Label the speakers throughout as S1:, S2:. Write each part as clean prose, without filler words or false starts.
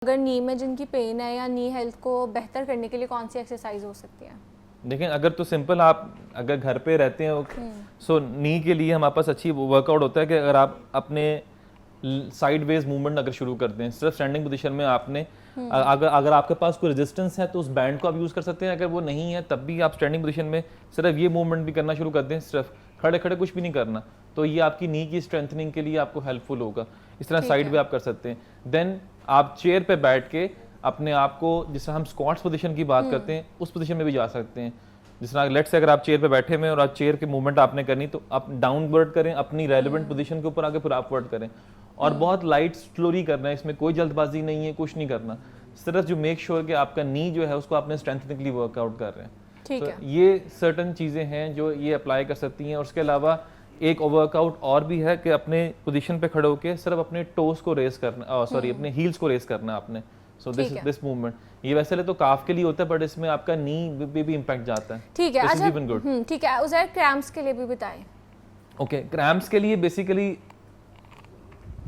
S1: अगर नी में जिनकी पेन है या नी हेल्थ को बेहतर करने के लिए कौन सी एक्सरसाइज हो सकती है?
S2: देखें, अगर तो सिंपल आप अगर घर पे रहते हैं सो नी के लिए हमारे पास अच्छी वर्कआउट होता है कि अगर आप अपने साइड वेज मूवमेंट अगर शुरू करते हैं सिर्फ स्टैंडिंग पोजीशन में आपने अगर आपके पास कोई रेजिस्टेंस है तो उस बैंड को आप यूज़ कर सकते हैं। अगर वो नहीं है तब भी आप स्टैंडिंग पोजीशन में सिर्फ ये मूवमेंट भी करना शुरू कर दें, सिर्फ खड़े खड़े कुछ भी नहीं करना, तो ये आपकी नी की स्ट्रेंथनिंग के लिए आपको हेल्पफुल होगा। इस तरह साइड वे आप कर सकते हैं। देन आप चेयर पे बैठ के अपने आप को, जिससे हम स्क्वाट्स पोजीशन की बात करते हैं, उस पोजीशन में भी जा सकते हैं। जिस तरह लेट्स से अगर आप चेयर पे बैठे हुए और आप चेयर के मूवमेंट आपने करनी तो आप डाउनवर्ड करें, अपनी रेलेवेंट पोजीशन के ऊपर आके फिर अपवर्ड करें, और बहुत लाइट स्लोली करना है। इसमें कोई जल्दबाजी नहीं है, कुछ नहीं करना, सिर्फ जो मेक श्योर कि आपका नी जो है उसको आपने स्ट्रेंथनिंग के लिए वर्कआउट कर रहे हैं।
S1: ठीक है।
S2: ये सर्टन चीज़ें हैं जो ये अप्लाई कर सकती हैं। और उसके अलावा एक वर्कआउट और भी है कि अपने पोजीशन पे खड़े होकर सिर्फ अपने टोस को रेस करना, सॉरी अपने हील्स को रेस करना आपने। सो दिस मूवमेंट ये वैसे तो काफ के लिए होता है, बट इसमें आपका नी पे भी इम्पैक्ट जाता है।
S1: ठीक है। अच्छा,
S2: गुड।
S1: ठीक है, उधर क्रैम्प्स के लिए भी बताएं।
S2: ओके, क्रैम्प्स के लिए बेसिकली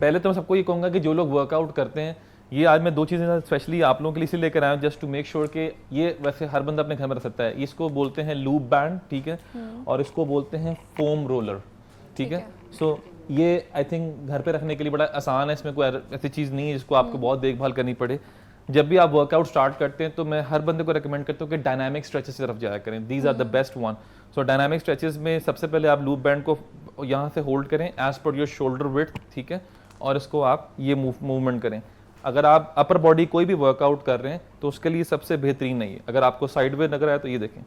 S2: पहले तो मैं सबको ये कहूँगा कि जो लोग वर्कआउट करते हैं, ये आज मैं दो चीज़ें स्पेशली आप लोगों के लिए इसे लेकर आया हूँ जस्ट टू मेक श्योर कि ये वैसे हर बंदा अपने घर में रख सकता है। इसको बोलते हैं लूप बैंड, ठीक है, और इसको बोलते हैं फोम रोलर, ठीक है। सो ये आई थिंक घर पे रखने के लिए बड़ा आसान है, इसमें कोई ऐसी चीज़ नहीं है जिसको आपको बहुत देखभाल करनी पड़े। जब भी आप वर्कआउट स्टार्ट करते हैं तो मैं हर बंदे को रिकमेंड करता हूँ कि डायनामिक स्ट्रेचेस की तरफ जाया करें। These are the best one. So dynamic stretches में सबसे पहले आप लूप बैंड को यहाँ से होल्ड करें as per your shoulder width, ठीक है, और इसको आप ये मूवमेंट करें। अगर आप अपर बॉडी कोई भी वर्कआउट कर रहे हैं तो उसके लिए सबसे बेहतरीन नहीं है। अगर आपको साइड वे लग रहा है तो ये देखें,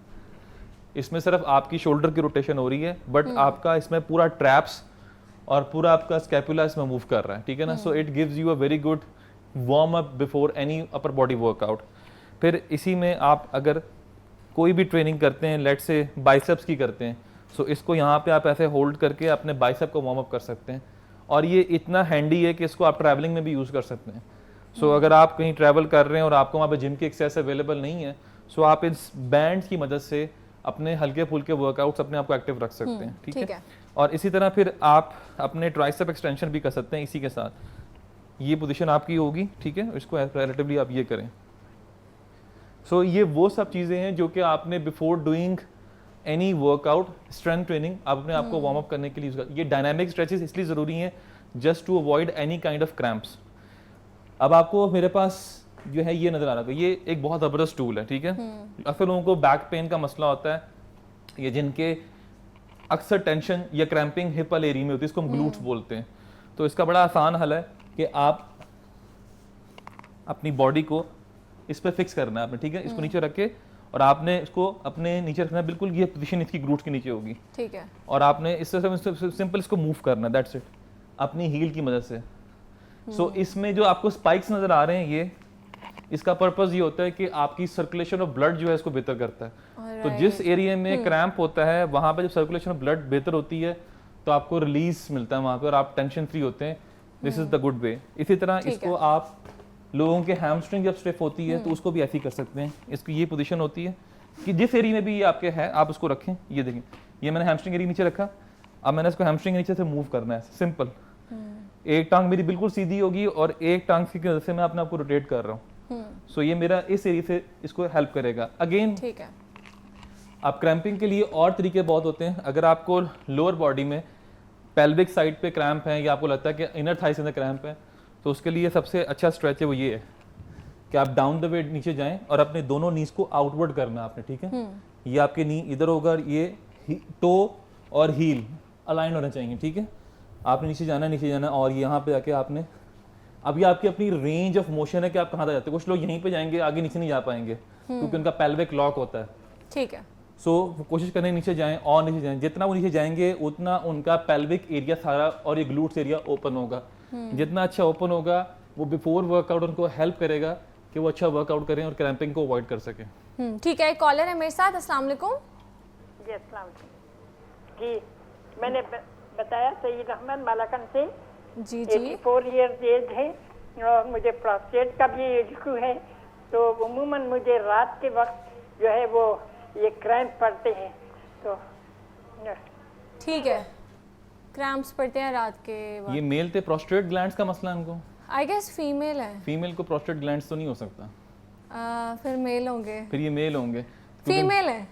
S2: इसमें सिर्फ आपकी शोल्डर की रोटेशन हो रही है, बट आपका इसमें पूरा ट्रैप्स और पूरा आपका स्कैपुला इसमें मूव कर रहा है, ठीक है ना। So it gives you a very good warm up before any upper body workout. फिर इसी में आप अगर कोई भी ट्रेनिंग करते हैं, लेट से बाइसेप्स की करते हैं, सो इसको यहाँ पे आप ऐसे होल्ड करके अपने बाइसेप को वार्म अप कर सकते हैं। और ये इतना हैंडी है कि इसको आप ट्रैवलिंग में भी यूज़ कर सकते हैं। सो अगर आप कहीं ट्रैवल कर रहे हैं और आपको वहाँ पे जिम की एक्सेस अवेलेबल नहीं है, सो आप इस बैंड्स की मदद से अपने हल्के फुल्के वर्कआउट्स अपने आप को एक्टिव रख सकते हैं, ठीक है। और इसी तरह फिर आप अपने ट्राइसेप एक्सटेंशन भी कर सकते हैं इसी के साथ। ये पोजीशन आपकी होगी, ठीक है, इसको रिलेटिवली आप ये करें। सो ये वो सब चीज़ें हैं जो कि आपने before doing any workout strength training आप अपने आप को वार्म अप करने के लिए यूज कर। ये डायनामिक स्ट्रेचेस इसलिए ज़रूरी हैं just to avoid any kind of cramps. अब आपको मेरे पास जो है ये नज़र आ रहा है, ये एक बहुत ज़बरदस्त टूल है, ठीक है। अक्सर लोगों को बैक पेन का मसला होता है, ये जिनके अक्सर टेंशन या क्रैम्पिंग हिप वाले एरिया में होती है, इसको हम ग्लूट्स बोलते हैं। तो इसका बड़ा आसान हल है कि आप अपनी बॉडी को इस पर फिक्स करना है आपने, ठीक है। इसको नीचे रख के और आपने इसको अपने नीचे रखना है, बिल्कुल ये पोजीशन इसकी ग्लूट्स के नीचे होगी, ठीक है। और आपने इस तरह से सिंपल इसको मूव करना है, दैट्स इट, अपनी हील की मदद से। सो इसमें जो आपको स्पाइक्स नजर आ रहे हैं, ये इसका पर्पस ये होता है कि आपकी सर्कुलेशन ऑफ ब्लड जो है इसको बेहतर करता है। तो जिस एरिया में क्रैम्प होता है वहां पे जब सर्कुलेशन ऑफ ब्लड बेहतर होती है तो आपको रिलीज मिलता है वहां पे और आप टेंशन फ्री होते हैं। This is the good way. इसी तरह इसको आप लोगों के हैमस्ट्रिंग जब स्टिफ होती है तो उसको भी ऐसे ही कर सकते हैं। इसकी ये पोजीशन होती है कि जिस एरिया में भी ये आपके है आप उसको रखें। ये देखें, ये मैंने हैमस्ट्रिंग एरिया नीचे रखा, अब मैंने इसको हैमस्ट्रिंग नीचे से मूव करना है, सिंपल। एक टांग मेरी बिल्कुल सीधी होगी और एक टांग की वजह से मैं अपने आप को रोटेट कर रहा हूँ। सो ये मेरा इस एरिया से इसको हेल्प करेगा। अगेन ठीक है, आप क्रैम्पिंग के लिए और तरीके बहुत होते हैं। अगर आपको लोअर बॉडी में पेल्विक साइड पे क्रैम्प है या आपको लगता है कि इनर थाइस में क्रैम्प है, तो उसके लिए सबसे अच्छा स्ट्रेच है वो ये है कि आप डाउन द वे नीचे जाएं और अपने दोनों नीज को आउटवर्ड करना है आपने, ठीक है। ये आपके नी इधर होगा, ये टो और हील अलाइन होना चाहिए, ठीक है। आपने नीचे जाना और यहाँ पे जाके आपने, अब ये आपकी अपनी रेंज ऑफ मोशन है कि आप कहाँ तक जाते हैं। कुछ लोग यहीं पे जाएंगे, आगे नीचे नहीं जा पाएंगे क्योंकि उनका पेल्विक लॉक होता है, ठीक है। सो कोशिश करें नीचे जाएं और नीचे जाएं। जितना वो नीचे जाएंगे उतना उनका पेल्विक एरिया सारा और ये ग्लूट्स एरिया ओपन होगा। जितना अच्छा ओपन होगा वो बिफोर वर्कआउट उनको हेल्प करेगा कि वो अच्छा वर्कआउट करें और क्रैम्पिंग को अवॉइड कर सकें।
S1: ठीक है, एक कॉलर है मेरे साथ। अस्सलाम वालेकुम।
S3: जी अस्सलाम वालेकुम। जी मैंने बताया सईद अहमद मालाकन से।
S1: जी जी,
S3: 84 ईयर्स एज है और मुझे प्रोस्टेट का भी इशू है। तो उमूमन मुझे रात के वक्त जो है वो ये क्रैम्प पड़ते हैं। तो
S1: ठीक है, क्रैम्प्स पड़ते हैं रात के वक्त।
S2: ये मेल थे प्रोस्टेट ग्लैंड्स का मसला हमको।
S1: आई गेस फीमेल है।
S2: फीमेल को प्रोस्टेट ग्लैंड्स तो नहीं हो सकता,
S1: फिर मेल होंगे।
S2: फिर ये मेल होंगे।
S1: फीमेल है,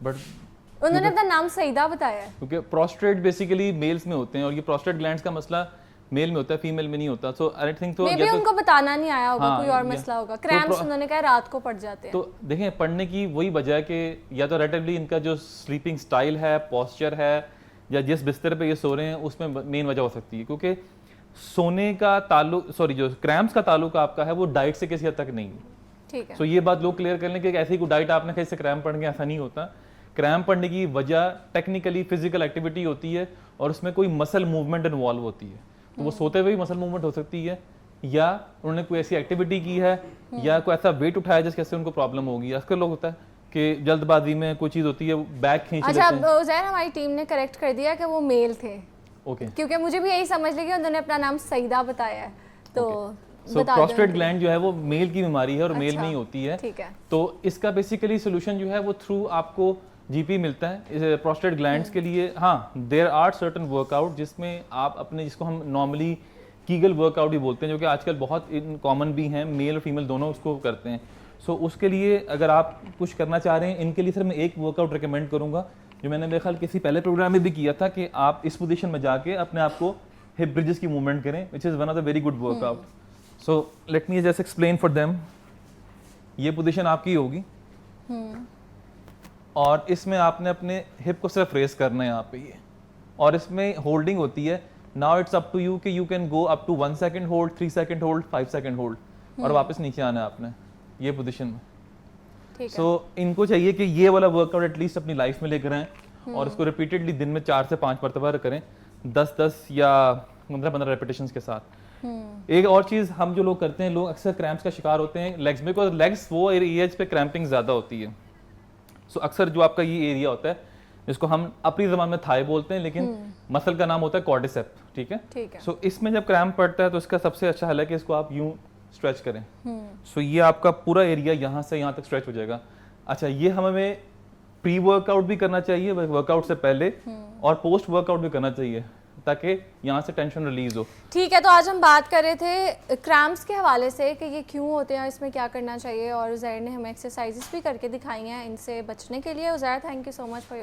S2: बट
S1: उन्होंने अपना नाम सईदा बताया है।
S2: क्योंकि प्रोस्टेट बेसिकली मेल्स में होते हैं और ये प्रोस्टेट ग्लैंड्स का मसला मेल में होता है, फीमेल में नहीं होता। सो आई थिंक तो
S1: मे बी उनको बताना नहीं आया होगा,
S2: हाँ,
S1: कोई और
S2: या-
S1: मसला होगा।
S2: तो
S1: क्रैम्प्स उन्होंने कहा रात को पड़ जाते हैं।
S2: तो देखें पढ़ने की वही वजह है कि या तो रिलेटिवली इनका जो स्लीपिंग स्टाइल है, पोस्चर है, या जिस बिस्तर पे ये सो रहे हैं उसमें मेन वजह हो सकती है। क्योंकि सोने का ताल्लुक, सॉरी, जो क्रैम्प्स का ताल्लुक आपका है वो डाइट से किसी हद तक नहीं है।
S1: ठीक है।
S2: सो ये बात लोग क्लियर कर लें कि ऐसी कोई डाइट आपने कैसे क्रैम्प पड़ गया, ऐसा नहीं होता। क्रैम्प पड़ने की वजह टेक्निकली फिजिकल एक्टिविटी होती है और उसमें कोई मसल मूवमेंट इन्वॉल्व होती है। तो वो सोते हुए भी मसल मूवमेंट हो सकती है, या उन्होंने कोई ऐसी एक्टिविटी की है, या कोई ऐसा वेट उठाया जिससे उनको प्रॉब्लम होगी। आजकल लोग होता है कि जल्दबाजी में कोई चीज़ होती है, बैक खींच
S1: अच्छा,
S2: लेते हैं।
S1: उज़ैर हमारी टीम ने करेक्ट कर दिया कि वो मेल थे,
S2: ओके,
S1: क्योंकि मुझे भी यही समझ लगी उन्होंने अपना नाम सईदा बताया है। तो
S2: सो
S1: बता
S2: प्रोस्टेट
S1: दो।
S2: ग्लैंड जो है वो मेल की बीमारी है और मेल
S1: अच्छा,
S2: में ही होती है।
S1: ठीक है।
S2: तो इसका बेसिकली सोल्यूशन जो है वो थ्रू आपको जीपी मिलता है प्रोस्टेट ग्लैंड्स के लिए। हाँ, देयर आर सर्टेन वर्कआउट जिसमें आप अपने, जिसको हम नॉर्मली कीगल वर्कआउट भी बोलते हैं, जो कि आजकल बहुत कॉमन भी हैं, मेल और फीमेल दोनों उसको करते हैं। सो उसके लिए अगर आप कुछ करना चाह रहे हैं, इनके लिए सर मैं एक वर्कआउट रिकमेंड करूंगा जो मैंने मेरे ख्याल किसी पहले प्रोग्राम में भी किया था, कि आप इस पोजीशन में जाके अपने आप को हिप ब्रिजेस की मूवमेंट करें, which is one of the very good workout. So let me just explain for them. ये पोजीशन आपकी होगी और इसमें आपने अपने हिप को सिर्फ रेस करना है यहाँ पे ये, और इसमें होल्डिंग होती है। Now it's up to you कि you can go up to 1 second hold, 3 second hold, 5 second hold, और वापस नीचे आना है आपने ये पोजीशन में।
S1: ठीक है।
S2: सो इनको चाहिए कि ये वाला वर्कआउट एटलीस्ट अपनी लाइफ में लेकर आएं और इसको रिपीटेडली दिन में 4 से 5 मरतबा करें, 10-10 या 15-15 रेपिटेशंस के साथ। एक और चीज़ हम जो लोग करते हैं, लोग अक्सर क्रैम्प्स का शिकार होते हैं लेग्स में, बिकॉज लेग्स वो एरियाज पे क्रैम्पिंग ज़्यादा होती है। सो अक्सर जो आपका ये एरिया होता है, जिसको हम अपनी ज़बान में थाई बोलते हैं, लेकिन मसल का नाम होता है क्वाड्रिसेप, ठीक है।
S1: ठीक है।
S2: सो इसमें जब क्रैम्प पड़ता है तो इसका सबसे अच्छा हल है कि इसको आप यूं स्ट्रेच करें। सो ये आपका पूरा एरिया यहाँ से यहाँ तक स्ट्रेच हो जाएगा। अच्छा, ये हमें प्री वर्कआउट भी करना चाहिए, वर्कआउट से पहले, और पोस्ट वर्कआउट भी करना चाहिए, ताकि यहाँ से टेंशन रिलीज हो।
S1: ठीक है, तो आज हम बात कर रहे थे क्रैम्प्स के हवाले से कि ये क्यों होते हैं, इसमें क्या करना चाहिए, और उज़ैर ने हमें एक्सरसाइजेस भी करके दिखाई हैं इनसे बचने के लिए। Uzair, thank you so much for your